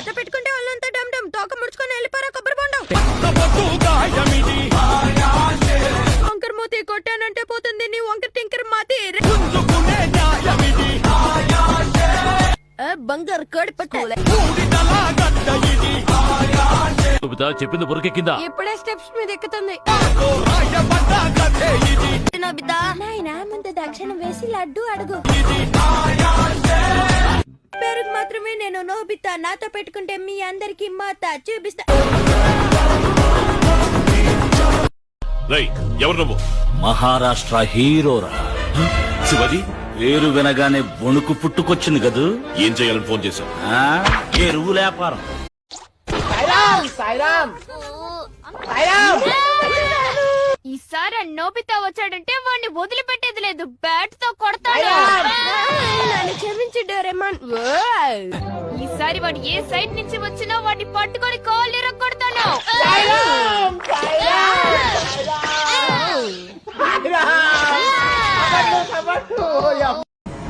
నాతో పెట్టుకుంటే వాళ్ళంతా డమ్ డమ్ తోక ముడుచుకొని వెళ్ళిపోరా కొబ్బరి బొండం. వంకర మూతి కొట్టానంటే పోతుంది నీ వంకర టింకర్ మాతి. బంగారు కోడి పట్టాలి. చెప్పింది బురకెక్కిందా? ఇప్పుడే స్టెప్స్ మీద ఎక్కుతుంది. నాయనా ముందు దక్షిణం వేసి లడ్డు అడుగు. పేరుకు మాత్రమే నేను నోబితా, నాతో పెట్టుకుంటే మీ అందరికి మాత చూపిస్తా. ఎవరు నువ్వు? మహారాష్ట్ర హీరోరా శివాజీ. పేరు వినగానే వణుకు పుట్టుకొచ్చింది కదూ. ఏం చేయాలని ఫోన్ చేశావు? ఎరువు వ్యాపారం. ఈసారి నోబితా వచ్చాడంటే వాడిని వదిలిపెట్టేది లేదు, బ్యాట్ తో కొడతాడు. నన్ను క్షమించు డోరేమాన్. ఈసారి వాడు ఏ సైడ్ నుంచి వచ్చినా వాడిని పట్టుకొని కాళ్ళు ఇరగొడతాను.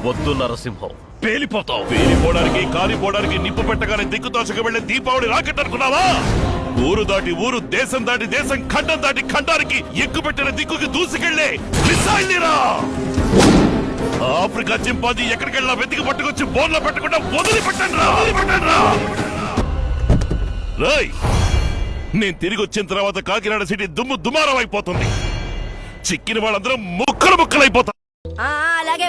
వద్దు నరసింహం, పేలిపోతావు. పేలిపోవడానికి కాలిపోవడానికి నిప్పు పెట్టగానే దిక్కుతోచకు వెళ్లే దీపావళి రాకెట్ అనుకున్నావా? ఊరు దాటి ఊరు, దేశం దాటి దేశం, ఖండం దాటి ఖండానికి ఎక్కుపెట్టిన దిక్కుకి దూసుకెళ్లే మిసైల్నిరా. ఆఫ్రికా చింపాజీ ఎక్కడికెళ్ళా వెతికి పట్టుకొచ్చి బోన్లో పెట్టకుండా వదిలిపెట్టండిరా. రాయ్, నేను తిరిగి వచ్చిన తర్వాత కాకినాడ సిటీ దుమ్ము దుమారం అయిపోతుంది. చిక్కిన వాళ్ళందరూ ముక్కలు ముక్కలైపోతారు. అలాగే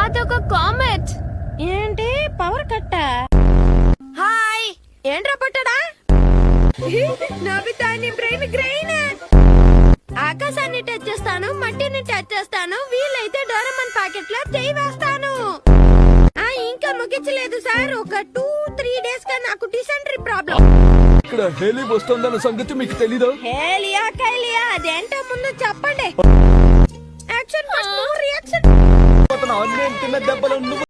అదొక కామెంట్. ఏంటి పవర్ కట్ట? హాయ్, ఏంట్రా పట్టడా? నోబితా నీ బ్రెయిన్ గ్రెయిన్. ఆకాశాన్ని టచ్ చేస్తాను, మట్టిని టచ్ చేస్తాను, వీలైతే డోరేమాన్ ప్యాకెట్ లో చేయి వేస్తాను. ఇంకా ముగించలేదు సార్, ఒక 2-3 డేస్ గా నాకు డిసెంట్రీ ప్రాబ్లం. ఇక్కడ హేలీ వస్తుందన్న సంగతి మీకు తెలీదా? హేలియా కైలియా అదేంటో ముందు చెప్పండి. Action reaction. నేను తిన్న దెబ్బలు